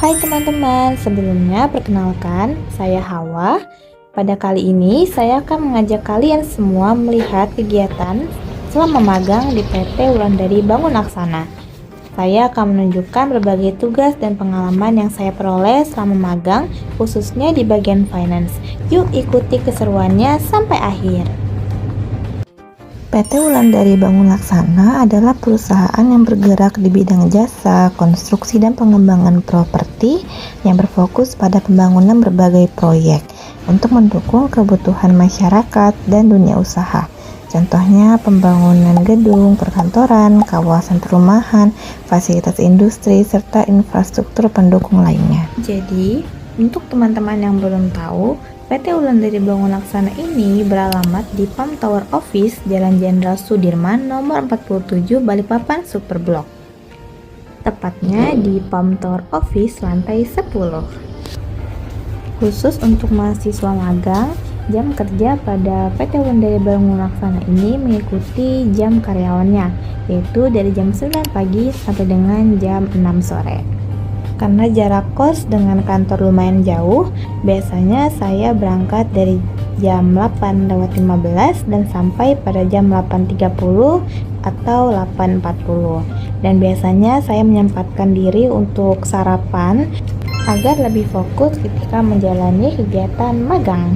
Hai teman-teman, sebelumnya perkenalkan, saya Hawa. Pada kali ini saya akan mengajak kalian semua melihat kegiatan selama magang di PT Wulandari Bangun Laksana. Saya akan menunjukkan berbagai tugas dan pengalaman yang saya peroleh selama magang, khususnya di bagian finance. Yuk ikuti keseruannya sampai akhir. PT Wulandari Bangun Laksana adalah perusahaan yang bergerak di bidang jasa, konstruksi, dan pengembangan properti yang berfokus pada pembangunan berbagai proyek untuk mendukung kebutuhan masyarakat dan dunia usaha. Contohnya pembangunan gedung, perkantoran, kawasan perumahan, fasilitas industri, serta infrastruktur pendukung lainnya. Jadi, untuk teman-teman yang belum tahu, PT Wulandari Bangun Laksana ini beralamat di PAM Tower Office, Jalan Jenderal Sudirman, nomor 47, Balikpapan, Superblok. Tepatnya di PAM Tower Office, lantai 10. Khusus untuk mahasiswa magang, jam kerja pada PT Wulandari Bangun Laksana ini mengikuti jam karyawannya, yaitu dari jam 9 pagi sampai dengan jam 6 sore. Karena jarak kos dengan kantor lumayan jauh, biasanya saya berangkat dari jam 8:15 dan sampai pada jam 8:30 atau 8:40. Dan biasanya saya menyempatkan diri untuk sarapan agar lebih fokus ketika menjalani kegiatan magang.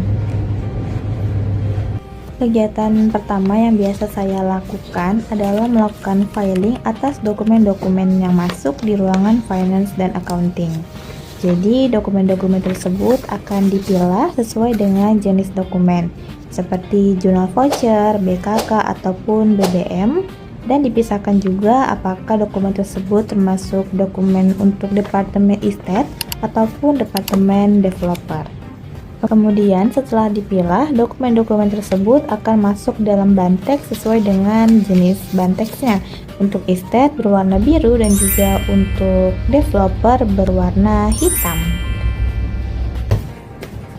Kegiatan pertama yang biasa saya lakukan adalah melakukan filing atas dokumen-dokumen yang masuk di ruangan finance dan accounting. Jadi dokumen-dokumen tersebut akan dipilah sesuai dengan jenis dokumen seperti jurnal voucher, BKK ataupun BBM, dan dipisahkan juga apakah dokumen tersebut termasuk dokumen untuk departemen estate ataupun departemen developer. Kemudian setelah dipilah, dokumen-dokumen tersebut akan masuk dalam bantek sesuai dengan jenis banteknya. Untuk estate berwarna biru dan juga untuk developer berwarna hitam.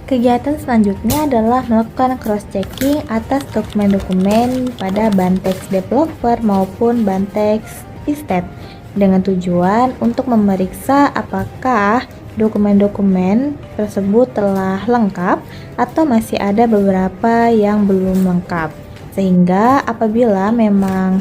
Kegiatan selanjutnya adalah melakukan cross-checking atas dokumen-dokumen pada bantek developer maupun bantek estate dengan tujuan untuk memeriksa apakah dokumen-dokumen tersebut telah lengkap atau masih ada beberapa yang belum lengkap. Sehingga apabila memang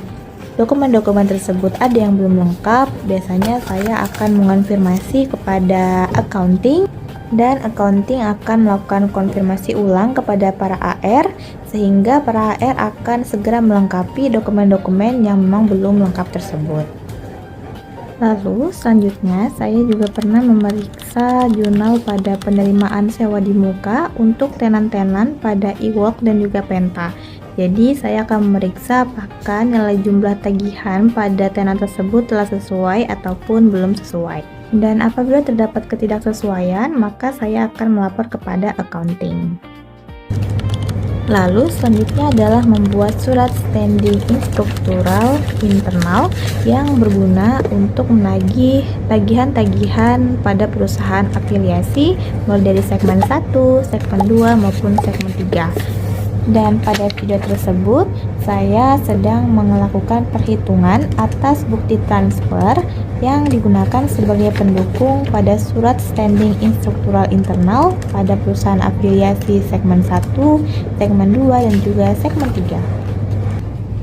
dokumen-dokumen tersebut ada yang belum lengkap, biasanya saya akan mengonfirmasi kepada accounting dan accounting akan melakukan konfirmasi ulang kepada para AR sehingga para AR akan segera melengkapi dokumen-dokumen yang memang belum lengkap tersebut. Lalu selanjutnya saya juga pernah memeriksa jurnal pada penerimaan sewa di muka untuk tenan-tenan pada e-work dan juga Penta. Jadi saya akan memeriksa apakah nilai jumlah tagihan pada tenan tersebut telah sesuai ataupun belum sesuai. Dan apabila terdapat ketidaksesuaian, maka saya akan melapor kepada accounting. Lalu selanjutnya adalah membuat surat standing instruktural internal yang berguna untuk menagih tagihan-tagihan pada perusahaan afiliasi mulai dari segmen 1, segmen 2 maupun segmen 3. Dan pada video tersebut saya sedang melakukan perhitungan atas bukti transfer yang digunakan sebagai pendukung pada surat standing instruktural internal pada perusahaan afiliasi segmen 1, segmen 2, dan juga segmen 3.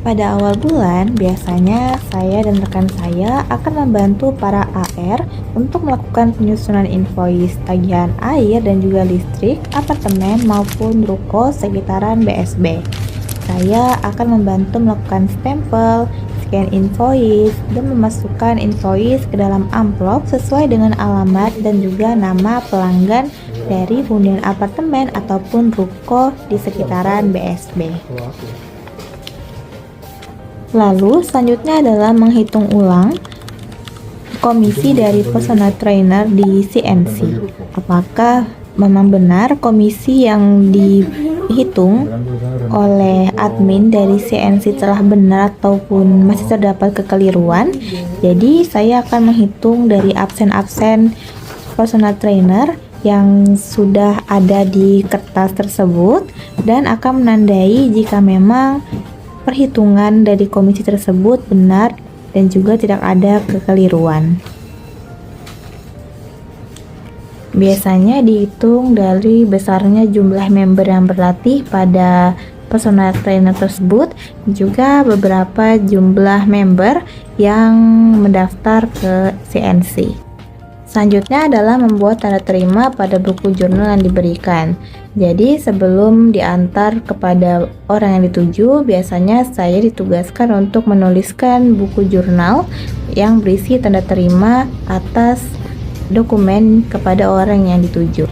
Pada awal bulan, biasanya saya dan rekan saya akan membantu para AR untuk melakukan penyusunan invoice tagihan air dan juga listrik, apartemen maupun ruko sekitaran BSB. Saya akan membantu melakukan stempel, scan invoice, dan memasukkan invoice ke dalam amplop sesuai dengan alamat dan juga nama pelanggan dari hunian apartemen ataupun ruko di sekitaran BSB. Lalu selanjutnya adalah menghitung ulang komisi dari personal trainer di CNC. Apakah memang benar komisi yang dihitung oleh admin dari CNC telah benar ataupun masih terdapat kekeliruan? Jadi saya akan menghitung dari absen-absen personal trainer yang sudah ada di kertas tersebut dan akan menandai jika memang perhitungan dari komisi tersebut benar dan juga tidak ada kekeliruan. Biasanya dihitung dari besarnya jumlah member yang berlatih pada personal trainer tersebut, juga beberapa jumlah member yang mendaftar ke CNC. Selanjutnya adalah membuat tanda terima pada buku jurnal yang diberikan. Jadi sebelum diantar kepada orang yang dituju, biasanya saya ditugaskan untuk menuliskan buku jurnal yang berisi tanda terima atas dokumen kepada orang yang dituju.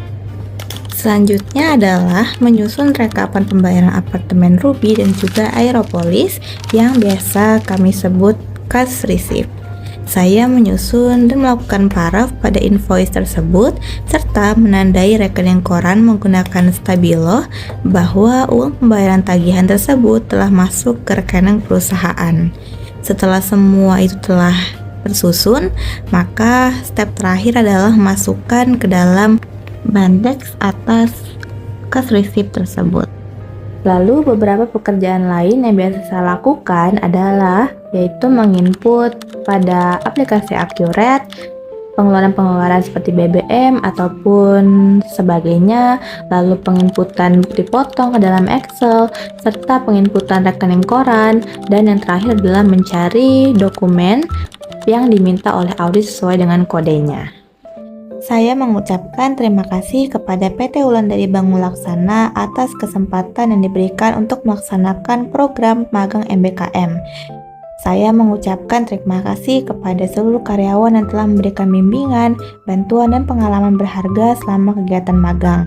Selanjutnya adalah menyusun rekapan pembayaran apartemen Ruby dan juga Aeropolis yang biasa kami sebut cash receipt. Saya menyusun dan melakukan paraf pada invoice tersebut serta menandai rekening koran menggunakan stabilo bahwa uang pembayaran tagihan tersebut telah masuk ke rekening perusahaan. Setelah semua itu telah tersusun, maka step terakhir adalah masukkan ke dalam bandex atas cash receipt tersebut. Lalu beberapa pekerjaan lain yang biasa saya lakukan adalah yaitu menginput pada aplikasi Accurate pengeluaran-pengeluaran seperti BBM ataupun sebagainya, lalu penginputan bukti potong ke dalam Excel, serta penginputan rekening koran, dan yang terakhir adalah mencari dokumen yang diminta oleh audit sesuai dengan kodenya. Saya mengucapkan terima kasih kepada PT Wulandari Bangun Laksana atas kesempatan yang diberikan untuk melaksanakan program magang MBKM. Saya mengucapkan terima kasih kepada seluruh karyawan yang telah memberikan bimbingan, bantuan, dan pengalaman berharga selama kegiatan magang.